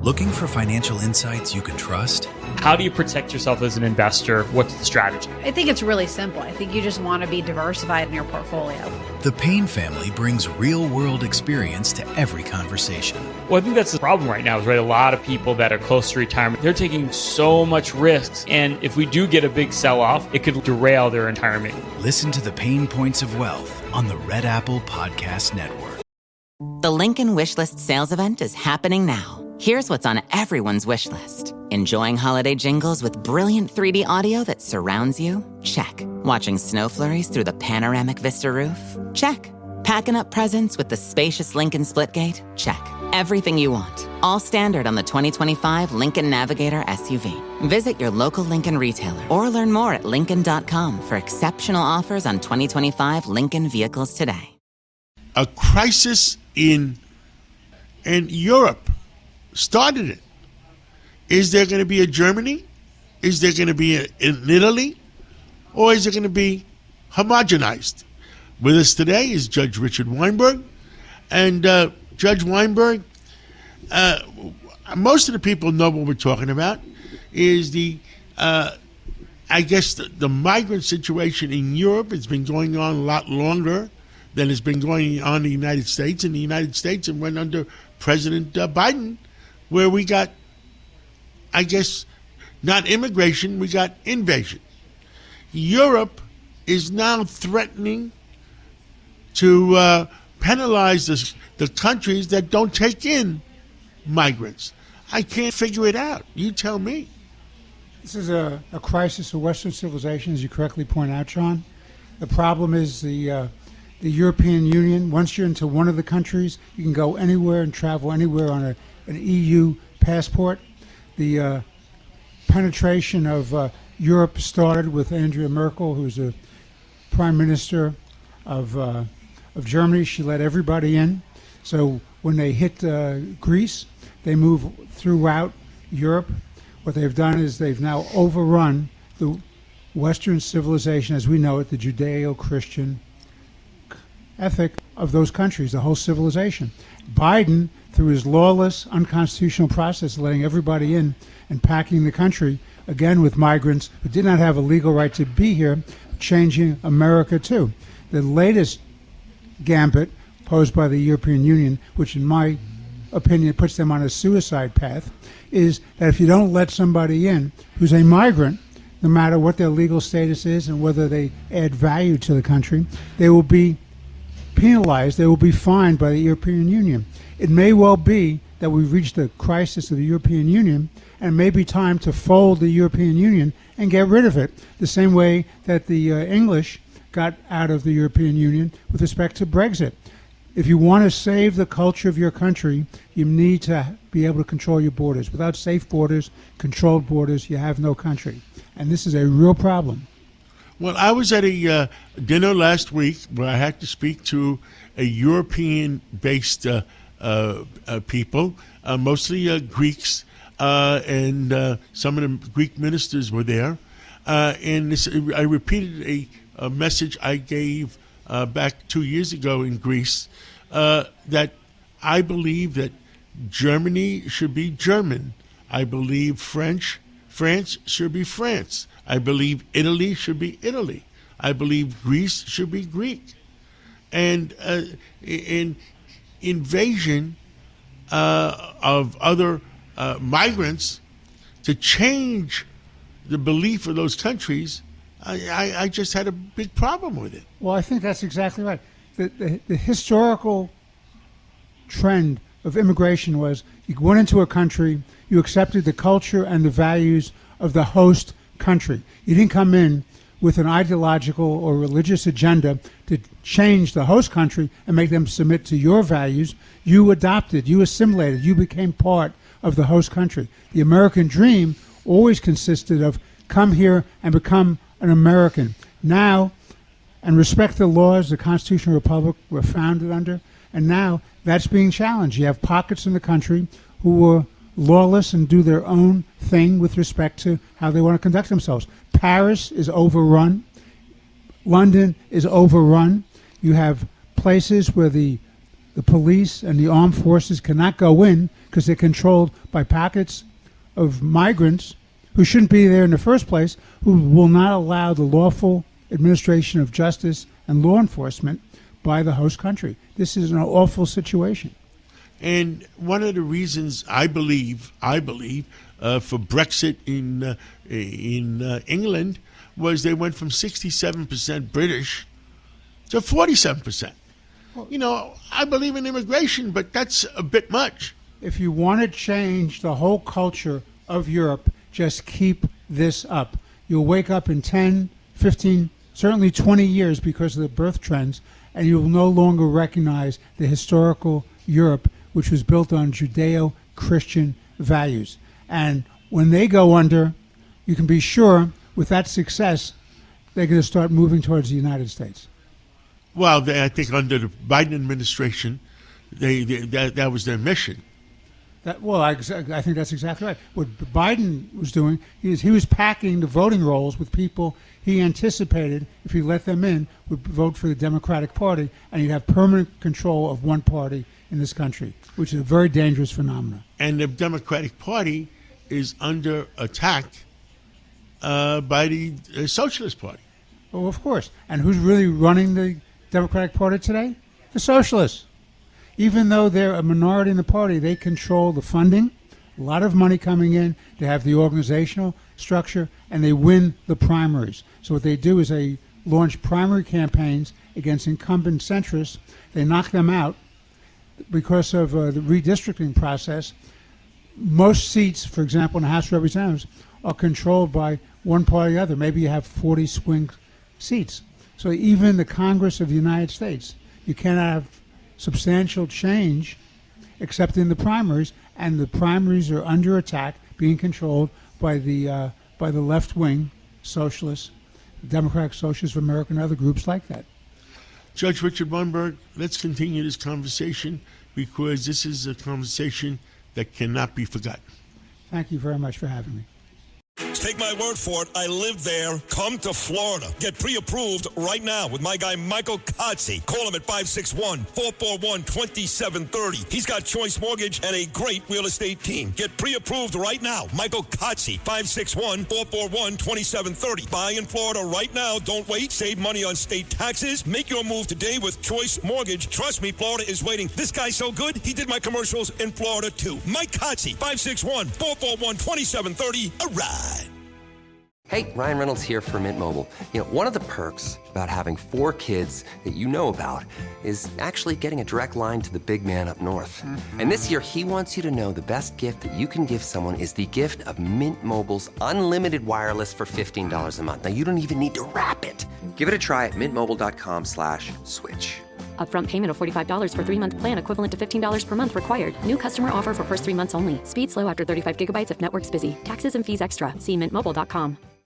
Looking for financial insights you can trust? How do you protect yourself as an investor? What's the strategy? I think it's really simple. I think you just want to be diversified in your portfolio. The Payne family brings real-world experience to every conversation. Well, I think that's the problem right now is, right, a lot of people that are close to retirement, they're taking so much risks. And if we do get a big sell-off, it could derail their retirement. Listen to the Pain Points of Wealth on the Red Apple Podcast Network. The Lincoln Wishlist sales event is happening now. Here's what's on everyone's wish list. Enjoying holiday jingles with brilliant 3D audio that surrounds you? Check. Watching snow flurries through the panoramic Vista roof? Check. Packing up presents with the spacious Lincoln Splitgate? Check. Everything you want. All standard on the 2025 Lincoln Navigator SUV. Visit your local Lincoln retailer or learn more at Lincoln.com for exceptional offers on 2025 Lincoln vehicles today. A crisis in Europe started it. Is there going to be a Germany? Is there going to be in Italy? Or is it going to be homogenized? With us today is Judge Richard Weinberg. And Judge Weinberg, most of the people know what we're talking about, is the migrant situation in Europe. It's been going on a lot longer than it's been going on in the United States. In the United States, it went under President Biden, where we got, not immigration, we got invasion. Europe is now threatening to penalize the countries that don't take in migrants. I can't figure it out. You tell me. This is a crisis of Western civilization, as you correctly point out, Sean. The problem is the European Union. Once you're into one of the countries, you can go anywhere and travel anywhere on an EU passport. The penetration of Europe started with Angela Merkel, who's the prime minister of Germany. She let everybody in. So when they hit Greece, they move throughout Europe. What they've done is they've now overrun the Western civilization as we know it, the Judeo-Christian ethic of those countries, the whole civilization. Biden, through his lawless, unconstitutional process, letting everybody in and packing the country, again with migrants who did not have a legal right to be here, changing America too. The latest gambit posed by the European Union, which in my opinion puts them on a suicide path, is that if you don't let somebody in who's a migrant, no matter what their legal status is and whether they add value to the country, they will be penalized, they will be fined by the European Union. It may well be that we've reached the crisis of the European Union, and it may be time to fold the European Union and get rid of it, the same way that the English got out of the European Union with respect to Brexit. If you want to save the culture of your country, you need to be able to control your borders. Without safe borders, controlled borders, you have no country. And this is a real problem. Well, I was at a dinner last week where I had to speak to a European-based people, mostly Greeks, and some of the Greek ministers were there. And I repeated a message I gave back 2 years ago in Greece, that I believe that Germany should be German. I believe France should be France. I believe Italy should be Italy. I believe Greece should be Greek. And in invasion of other migrants to change the belief of those countries, I just had a big problem with it. Well, I think that's exactly right. The historical trend of immigration was you went into a country, you accepted the culture and the values of the host country. You didn't come in with an ideological or religious agenda to change the host country and make them submit to your values. You adopted, you assimilated, you became part of the host country. The American dream always consisted of come here and become an American. Now, and respect the laws the constitutional republic were founded under, and now that's being challenged. You have pockets in the country who were lawless and do their own thing with respect to how they want to conduct themselves. Paris is overrun. London is overrun. You have places where the the police and the armed forces cannot go in because they're controlled by pockets of migrants who shouldn't be there in the first place, who will not allow the lawful administration of justice and law enforcement by the host country. This is an awful situation. And one of the reasons I believe for Brexit in England was they went from 67% British to 47%. You know, I believe in immigration, but that's a bit much. If you want to change the whole culture of Europe, just keep this up. You'll wake up in 10, 15, certainly 20 years because of the birth trends, and you'll no longer recognize the historical Europe, which was built on Judeo-Christian values. And when they go under, you can be sure with that success, they're going to start moving towards the United States. Well, I think under the Biden administration, that was their mission. I think that's exactly right. What Biden was doing is he was packing the voting rolls with people he anticipated, if he let them in, would vote for the Democratic Party, and he'd have permanent control of one party in this country, which is a very dangerous phenomenon. And the Democratic Party is under attack by the Socialist Party. Oh, of course. And who's really running the Democratic Party today? The Socialists. Even though they're a minority in the party, they control the funding, a lot of money coming in, they have the organizational structure, and they win the primaries. So what they do is they launch primary campaigns against incumbent centrists. They knock them out because of the redistricting process. Most seats, for example, in the House of Representatives, are controlled by one party or the other. Maybe you have 40 swing seats. So even the Congress of the United States, you cannot have substantial change except in the primaries, and the primaries are under attack, being controlled by the left-wing socialists, Democratic Socialists of America, and other groups like that. Judge Richard Weinberg, let's continue this conversation because this is a conversation that cannot be forgotten. Thank you very much for having me. Take my word for it. I live there. Come to Florida. Get pre-approved right now with my guy Michael Kotze. Call him at 561-441-2730. He's got Choice Mortgage and a great real estate team. Get pre-approved right now. Michael Kotze, 561-441-2730. Buy in Florida right now. Don't wait. Save money on state taxes. Make your move today with Choice Mortgage. Trust me, Florida is waiting. This guy's so good, he did my commercials in Florida too. Mike Kotze, 561-441-2730. A ride. Hey, Ryan Reynolds here for Mint Mobile. You know, one of the perks about having 4 kids that you know about is actually getting a direct line to the big man up north. Mm-hmm. And this year, he wants you to know the best gift that you can give someone is the gift of Mint Mobile's unlimited wireless for $15 a month. Now, you don't even need to wrap it. Give it a try at mintmobile.com/switch. Upfront payment of $45 for 3-month plan equivalent to $15 per month required. New customer offer for first 3 months only. Speed slow after 35 gigabytes if network's busy. Taxes and fees extra. See mintmobile.com.